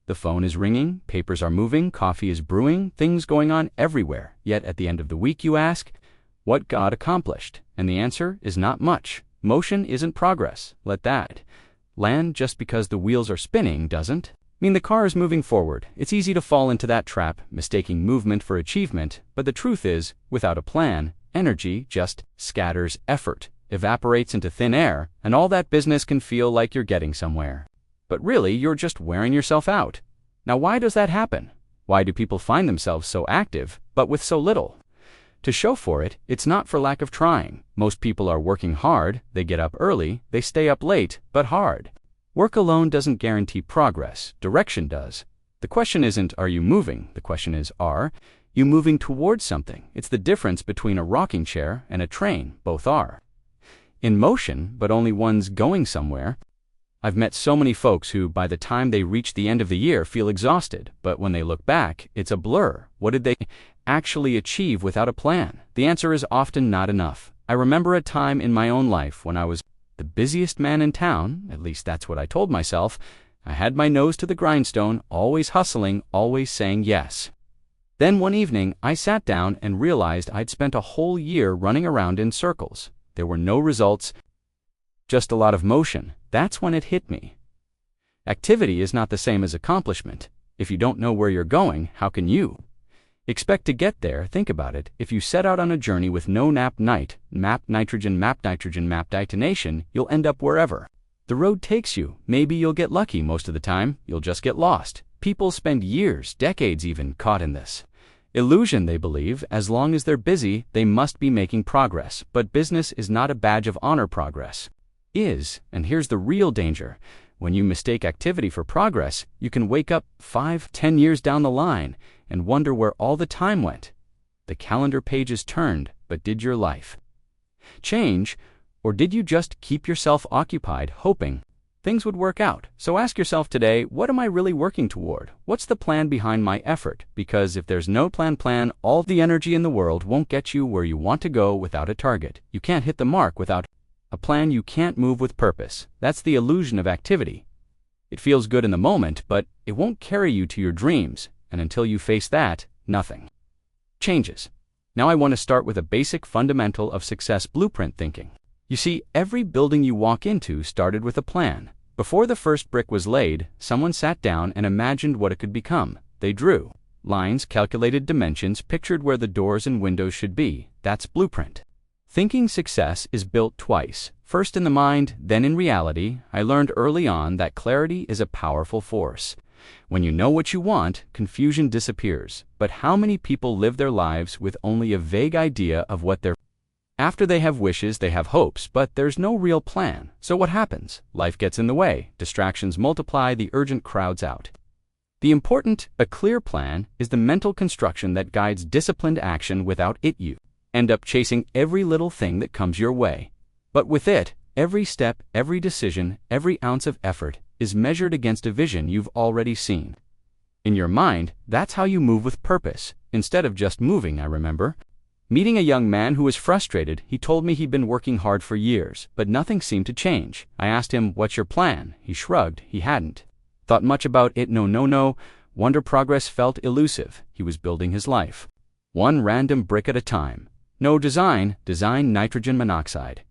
The phone is ringing, papers are moving, coffee is brewing, things going on everywhere. Yet at the end of the week you ask, what got accomplished? And the answer is not much. Motion isn't progress. Let that land. Just because the wheels are spinning doesn't mean the car is moving forward. It's easy to fall into that trap, mistaking movement for achievement, but the truth is, without a plan, energy just scatters, effort evaporates into thin air, and all that business can feel like you're getting somewhere. But really, you're just wearing yourself out. Now, why does that happen? Why do people find themselves so active, but with so little to show for it? It's not for lack of trying. Most people are working hard, they get up early, they stay up late, but hard. Work alone doesn't guarantee progress, direction does. The question isn't, are you moving? The question is, are you moving towards something? It's the difference between a rocking chair and a train. Both are in motion, but only one's going somewhere. I've met so many folks who, by the time they reach the end of the year, feel exhausted, but when they look back, it's a blur. What did they actually achieve without a plan? The answer is often not enough. I remember a time in my own life when I was the busiest man in town, at least that's what I told myself. I had my nose to the grindstone, always hustling, always saying yes. Then one evening, I sat down and realized I'd spent a whole year running around in circles. There were no results, just a lot of motion. That's when it hit me. Activity is not the same as accomplishment. If you don't know where you're going, how can you expect to get there? Think about it. If you set out on a journey with no map nitrogen, map detonation, you'll end up wherever the road takes you. Maybe you'll get lucky. Most of the time, you'll just get lost. People spend years, decades even, caught in this illusion. They believe as long as they're busy, they must be making progress. But business is not a badge of honor. Progress is, and here's the real danger. When you mistake activity for progress, you can wake up 5-10 years down the line and wonder where all the time went. The calendar pages turned, but did your life change? Or did you just keep yourself occupied, hoping things would work out? So ask yourself today, what am I really working toward? What's the plan behind my effort? Because if there's no plan, all the energy in the world won't get you where you want to go without a target. You can't hit the mark without a plan. You can't move with purpose. That's the illusion of activity. It feels good in the moment, but it won't carry you to your dreams. And until you face that, nothing changes. Now I want to start with a basic fundamental of success: blueprint thinking. You see, every building you walk into started with a plan. Before the first brick was laid, someone sat down and imagined what it could become. They drew lines, calculated dimensions, pictured where the doors and windows should be. That's blueprint. Thinking success is built twice, first in the mind, then in reality. I learned early on that clarity is a powerful force. When you know what you want, confusion disappears. But how many people live their lives with only a vague idea of what they're after they have wishes, they have hopes, but there's no real plan. So what happens? Life gets in the way, distractions multiply, the urgent crowds out. The important, a clear plan, is the mental construction that guides disciplined action. Without it, you end up chasing every little thing that comes your way. But with it, every step, every decision, every ounce of effort is measured against a vision you've already seen. In your mind, that's how you move with purpose, instead of just moving. I remember meeting a young man who was frustrated. He told me he'd been working hard for years, but nothing seemed to change. I asked him, "What's your plan?" He shrugged. He hadn't thought much about it. No. Wonder progress felt elusive. He was building his life one random brick at a time. No design nitrogen monoxide.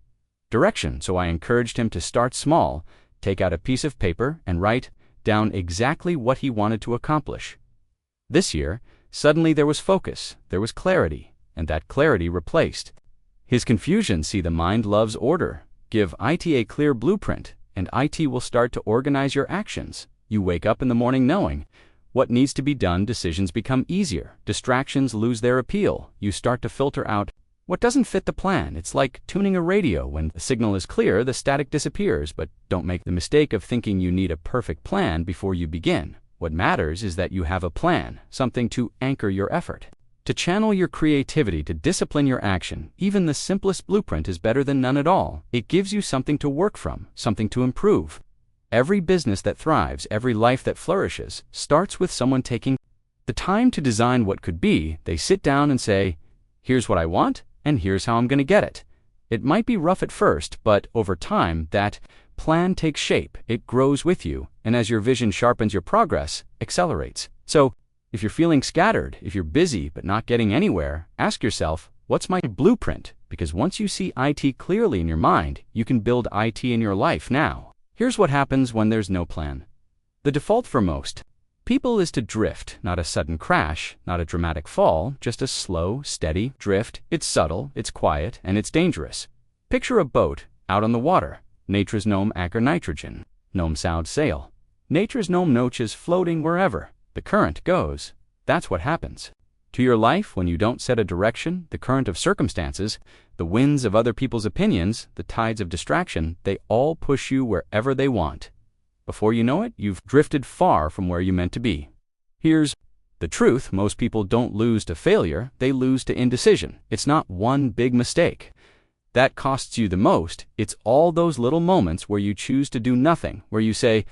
Direction. So I encouraged him to start small, take out a piece of paper and write down exactly what he wanted to accomplish. This year, suddenly there was focus, there was clarity, and that clarity replaced his confusion. See, the mind loves order. Give IT a clear blueprint, and IT will start to organize your actions. You wake up in the morning knowing what needs to be done. Decisions become easier. Distractions lose their appeal. You start to filter out what doesn't fit the plan. It's like tuning a radio. When the signal is clear, the static disappears. But don't make the mistake of thinking you need a perfect plan before you begin. What matters is that you have a plan, something to anchor your effort, to channel your creativity, to discipline your action. Even the simplest blueprint is better than none at all. It gives you something to work from, something to improve. Every business that thrives, every life that flourishes, starts with someone taking the time to design what could be. They sit down and say, "Here's what I want, and here's how I'm going to get it." It might be rough at first, but over time, that plan takes shape, it grows with you, and as your vision sharpens, your progress accelerates. So, if you're feeling scattered, if you're busy but not getting anywhere, ask yourself, what's my blueprint? Because once you see IT clearly in your mind, you can build IT in your life now. Here's what happens when there's no plan. The default for most people is to drift, not a sudden crash, not a dramatic fall, just a slow, steady drift. It's subtle, it's quiet, and it's dangerous. Picture a boat out on the water. Nature's gnome anchor nitrogen. Gnome sound sail. Nature's gnome noches floating wherever the current goes. That's what happens to your life when you don't set a direction. The current of circumstances, the winds of other people's opinions, the tides of distraction, they all push you wherever they want. Before you know it, you've drifted far from where you meant to be. Here's the truth. Most people don't lose to failure, they lose to indecision. It's not one big mistake that costs you the most. It's all those little moments where you choose to do nothing, where you say,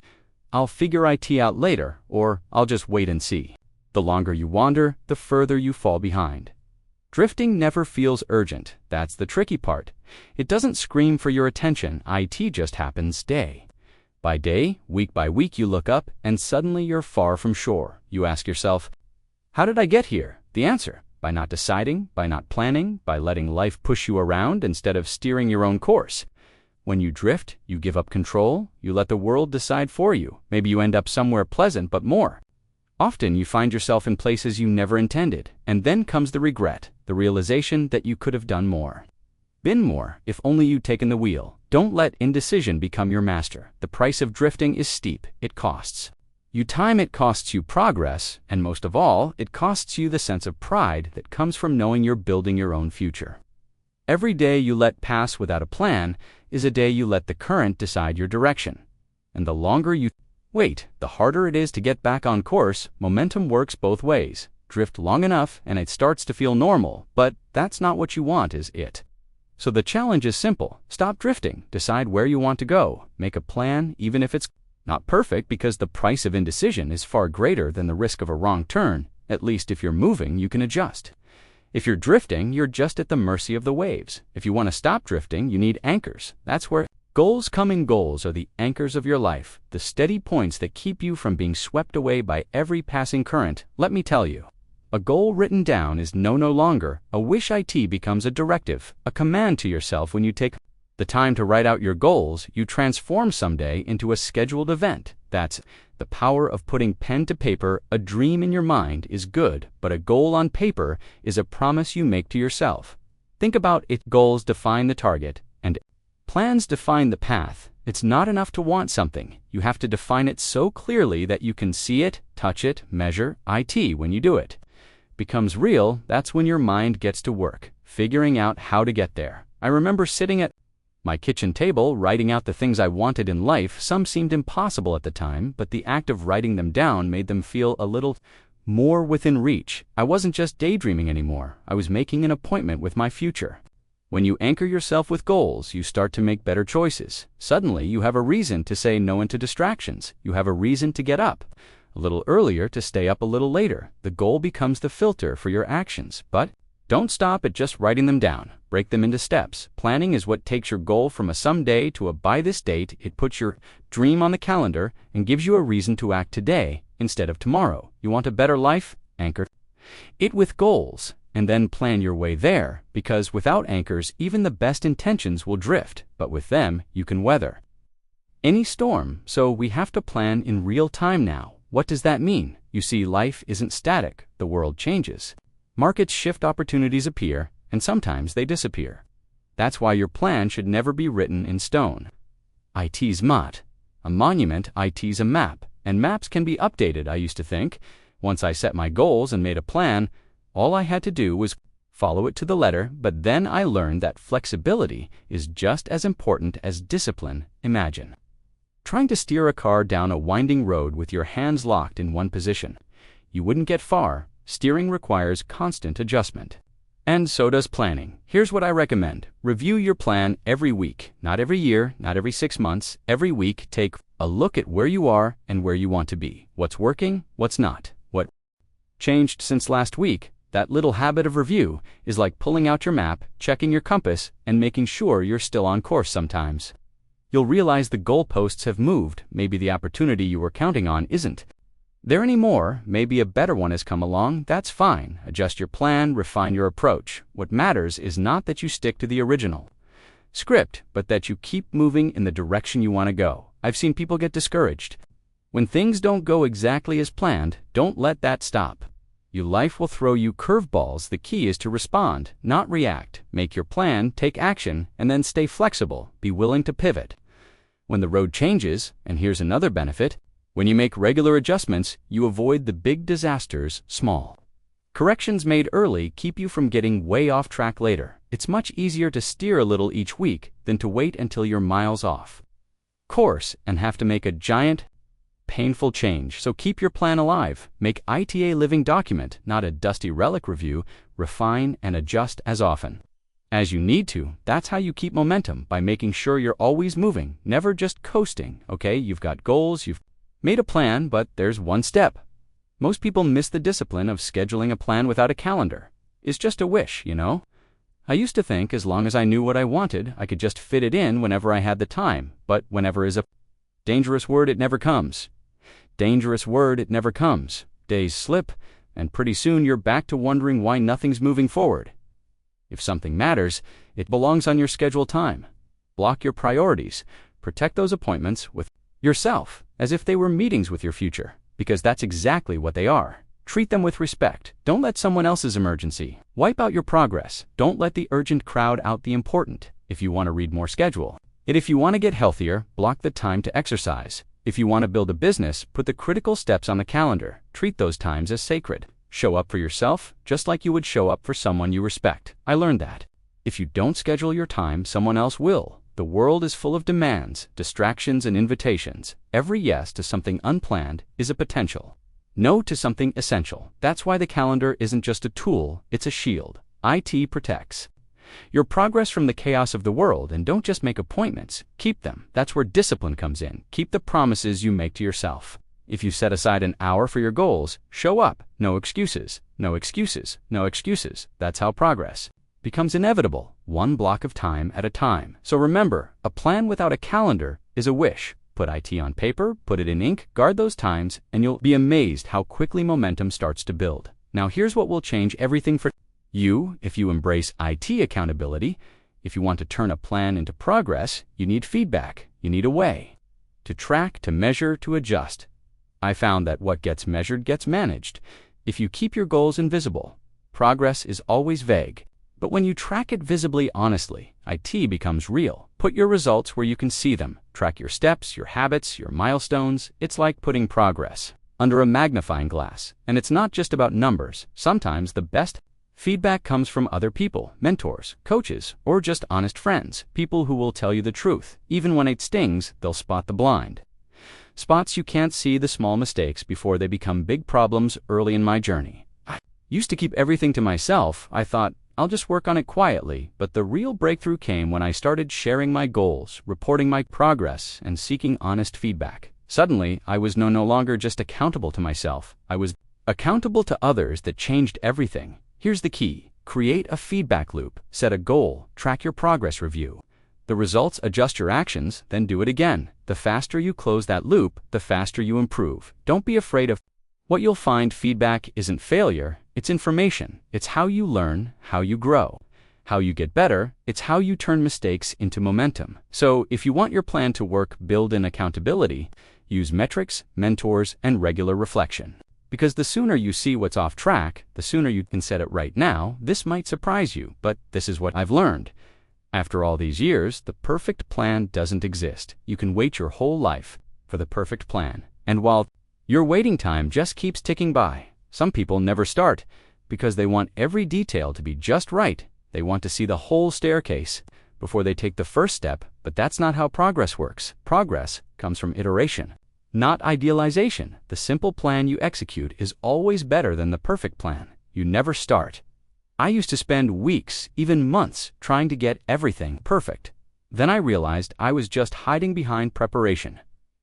I'll figure IT out later, or I'll just wait and see. The longer you wander, the further you fall behind. Drifting never feels urgent. That's the tricky part. It doesn't scream for your attention. IT just happens day by day, week by week. You look up, and suddenly you're far from shore. You ask yourself, how did I get here? The answer: by not deciding, by not planning, by letting life push you around instead of steering your own course. When you drift, you give up control. You let the world decide for you. Maybe you end up somewhere pleasant, but more often you find yourself in places you never intended. And then comes the regret, the realization that you could have done more. Been more, if only you'd taken the wheel. Don't let indecision become your master. The price of drifting is steep. It costs you time, it costs you progress, and most of all, it costs you the sense of pride that comes from knowing you're building your own future. Every day you let pass without a plan is a day you let the current decide your direction. And the longer you wait, the harder it is to get back on course. Momentum works both ways. Drift long enough and it starts to feel normal, but that's not what you want, is it? So the challenge is simple. Stop drifting. Decide where you want to go. Make a plan, even if it's not perfect, because the price of indecision is far greater than the risk of a wrong turn. At least if you're moving, you can adjust. If you're drifting, you're just at the mercy of the waves. If you want to stop drifting, you need anchors. That's where goals come in. Goals are the anchors of your life, the steady points that keep you from being swept away by every passing current. Let me tell you, a goal written down is no longer a wish. It becomes a directive, a command to yourself. When you take the time to write out your goals, you transform someday into a scheduled event. That's the power of putting pen to paper. A dream in your mind is good, but a goal on paper is a promise you make to yourself. Think about it. Goals define the target, and plans define the path. It's not enough to want something. You have to define it so clearly that you can see it, touch it, measure. When you do it becomes real, that's when your mind gets to work, figuring out how to get there. I remember sitting at my kitchen table, writing out the things I wanted in life. Some seemed impossible at the time, but the act of writing them down made them feel a little more within reach. I wasn't just daydreaming anymore. I was making an appointment with my future. When you anchor yourself with goals, you start to make better choices. Suddenly, you have a reason to say no to distractions. You have a reason to get up a little earlier, to stay up a little later. The goal becomes the filter for your actions. But don't stop at just writing them down. Break them into steps. Planning is what takes your goal from a someday to a by this date. It puts your dream on the calendar and gives you a reason to act today instead of tomorrow. You want a better life? Anchor it with goals, and then plan your way there, because without anchors, even the best intentions will drift, but with them, you can weather any storm. So we have to plan in real time now. What does that mean? You see, life isn't static. The world changes. Markets shift, opportunities appear, and sometimes they disappear. That's why your plan should never be written in stone. IT's a monument. IT's a map, and maps can be updated. I used to think, once I set my goals and made a plan, all I had to do was follow it to the letter, but then I learned that flexibility is just as important as discipline. Imagine trying to steer a car down a winding road with your hands locked in one position. You wouldn't get far. Steering requires constant adjustment. And so does planning. Here's what I recommend. Review your plan every week, not every year, not every 6 months. Every week, take a look at where you are and where you want to be. What's working, what's not, what changed since last week. That little habit of review is like pulling out your map, checking your compass, and making sure you're still on course. Sometimes You'll realize the goalposts have moved. Maybe the opportunity you were counting on isn't there anymore. Maybe a better one has come along. That's fine. Adjust your plan, refine your approach. What matters is not that you stick to the original script, but that you keep moving in the direction you want to go. I've seen people get discouraged when things don't go exactly as planned. Don't let that stop. Your life will throw you curveballs. The key is to respond, not react. Make your plan, take action, and then stay flexible. Be willing to pivot when the road changes. And here's another benefit: when you make regular adjustments, you avoid the big disasters. Small corrections made early keep you from getting way off track later. It's much easier to steer a little each week than to wait until you're miles off course and have to make a giant, painful change. So keep your plan alive. Make it a living document, not a dusty relic. Review, refine, and adjust as often as you need to. That's how you keep momentum, by making sure you're always moving, never just coasting. Okay, you've got goals, you've made a plan, but there's one step. Most people miss the discipline of scheduling. A plan without a calendar is just a wish, you know? I used to think as long as I knew what I wanted, I could just fit it in whenever I had the time. But whenever is a dangerous word. It never comes. Dangerous word. It never comes. Days slip, and pretty soon you're back to wondering why nothing's moving forward. If something matters, it belongs on your scheduled time. Block your priorities. Protect those appointments with yourself as if they were meetings with your future, because that's exactly what they are. Treat them with respect. Don't let someone else's emergency wipe out your progress. Don't let the urgent crowd out the important. If you want to read more, schedule it. If you want to get healthier, block the time to exercise. If you want to build a business, put the critical steps on the calendar. Treat those times as sacred. Show up for yourself just like you would show up for someone you respect. I learned that if you don't schedule your time, someone else will. The world is full of demands, distractions, and invitations. Every yes to something unplanned is a potential no to something essential. That's why the calendar isn't just a tool, it's a shield. It protects your progress from the chaos of the world. And don't just make appointments, keep them. That's where discipline comes in. Keep the promises you make to yourself. If you set aside an hour for your goals, show up. No excuses, no excuses, no excuses. That's how progress becomes inevitable, one block of time at a time. So remember, a plan without a calendar is a wish. Put it on paper, put it in ink, guard those times, and you'll be amazed how quickly momentum starts to build. Now here's what will change everything for you if you embrace IT accountability. If you want to turn a plan into progress, you need feedback. You need a way to track, to measure, to adjust. I found that what gets measured gets managed. If you keep your goals invisible, progress is always vague. But when you track it visibly, honestly, IT becomes real. Put your results where you can see them. Track your steps, your habits, your milestones. It's like putting progress under a magnifying glass. And it's not just about numbers. Sometimes the best feedback comes from other people, mentors, coaches, or just honest friends. People who will tell you the truth. Even when it stings, they'll spot the blind spots. You can't see the small mistakes before they become big problems. Early in my journey, I used to keep everything to myself. I thought, I'll just work on it quietly. But the real breakthrough came when I started sharing my goals, reporting my progress, and seeking honest feedback. Suddenly, I was no longer just accountable to myself. I was accountable to others. That changed everything. Here's the key. Create a feedback loop. Set a goal. Track your progress. Review the results. Adjust your actions. Then do it again. The faster you close that loop, the faster you improve. Don't be afraid of what you'll find. Feedback isn't failure. It's information. It's how you learn, how you grow, how you get better. It's how you turn mistakes into momentum. So if you want your plan to work, build in accountability. Use metrics, mentors, and regular reflection. Because the sooner you see what's off track, the sooner you can set it right. Now, this might surprise you, but this is what I've learned. After all these years, the perfect plan doesn't exist. You can wait your whole life for the perfect plan. And while your waiting time just keeps ticking by, some people never start because they want every detail to be just right. They want to see the whole staircase before they take the first step. But that's not how progress works. Progress comes from iteration, not idealization. The simple plan you execute is always better than the perfect plan you never start. I used to spend weeks, even months, trying to get everything perfect. Then I realized I was just hiding behind preparation.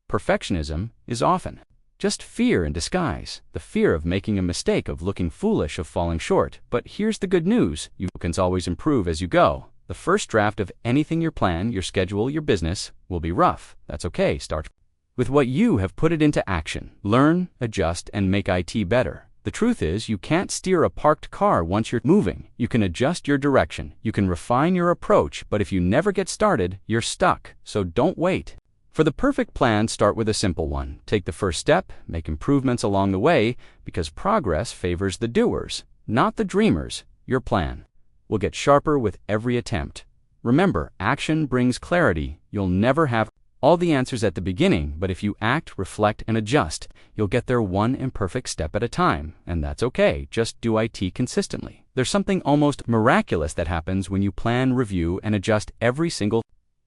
Perfectionism is often just fear in disguise. The fear of making a mistake, of looking foolish, of falling short. But here's the good news. You can always improve as you go. The first draft of anything your plan, your schedule, your business will be rough. That's okay. Start with what you have put it into action. Learn, adjust, and make IT better. The truth is, you can't steer a parked car once you're moving. You can adjust your direction. You can refine your approach, but if you never get started, you're stuck. So don't wait. For the perfect plan, start with a simple one. Take the first step, make improvements along the way, because progress favors the doers, not the dreamers. Your plan will get sharper with every attempt. Remember, action brings clarity. You'll never have all the answers at the beginning, but if you act, reflect, and adjust, you'll get there one imperfect step at a time. And that's okay. Just do IT consistently. There's something almost miraculous that happens when you plan, review, and adjust every single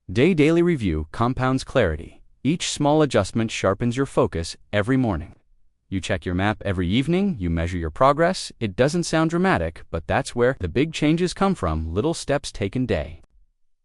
day. Daily review compounds clarity. Each small adjustment sharpens your focus every morning. You check your map every evening, you measure your progress. It doesn't sound dramatic, but that's where the big changes come from, little steps taken day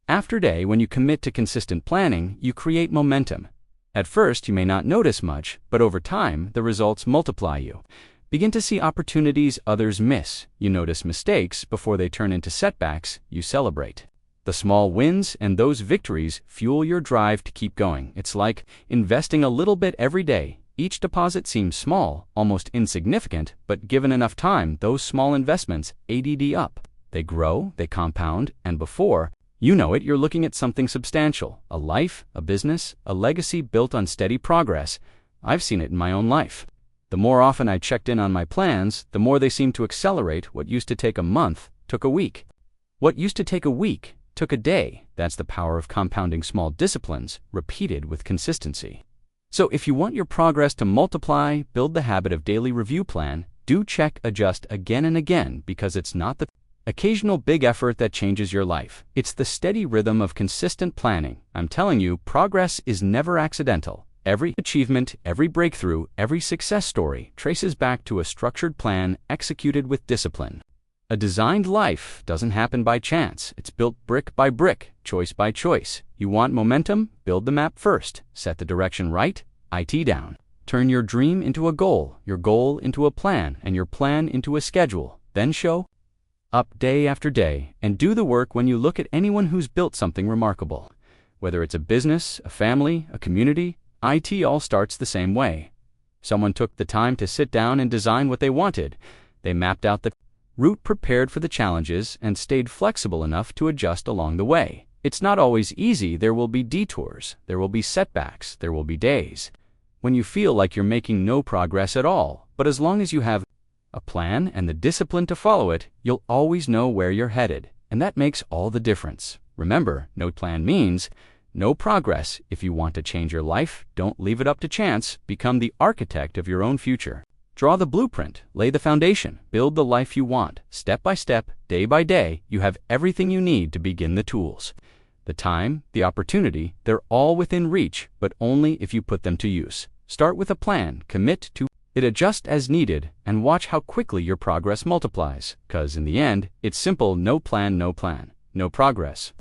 after day. When you commit to consistent planning, you create momentum. At first, you may not notice much, but over time, the results multiply. You begin to see opportunities others miss. You notice mistakes before they turn into setbacks. You celebrate the small wins, and those victories fuel your drive to keep going. It's like investing a little bit every day. Each deposit seems small, almost insignificant, but given enough time, those small investments add up. They grow, they compound, and before you know it, you're looking at something substantial. A life, a business, a legacy built on steady progress. I've seen it in my own life. The more often I checked in on my plans, the more they seemed to accelerate. What used to take a month took a week. What used to take a week took a day. That's the power of compounding small disciplines, repeated with consistency. So if you want your progress to multiply, build the habit of daily review plan. Do check, adjust again and again, because it's not the occasional big effort that changes your life. It's the steady rhythm of consistent planning. I'm telling you, progress is never accidental. Every achievement, every breakthrough, every success story traces back to a structured plan executed with discipline. A designed life doesn't happen by chance. It's built brick by brick, choice by choice. You want momentum? Build the map first. Set the direction right, IT down. Turn your dream into a goal, your goal into a plan, and your plan into a schedule. Then show up day after day and do the work. When you look at anyone who's built something remarkable, whether it's a business, a family, a community, IT all starts the same way. Someone took the time to sit down and design what they wanted. They mapped out the route, prepared for the challenges, and stayed flexible enough to adjust along the way. It's not always easy. There will be detours, there will be setbacks, there will be days when you feel like you're making no progress at all. But as long as you have a plan and the discipline to follow it, you'll always know where you're headed. And that makes all the difference. Remember, no plan means no progress. If you want to change your life, don't leave it up to chance. Become the architect of your own future. Draw the blueprint, lay the foundation, build the life you want. Step by step, day by day, you have everything you need to begin. The tools, the time, the opportunity, they're all within reach, but only if you put them to use. Start with a plan, commit to it, adjust as needed, and watch how quickly your progress multiplies. 'Cause in the end, it's simple: no plan, no progress.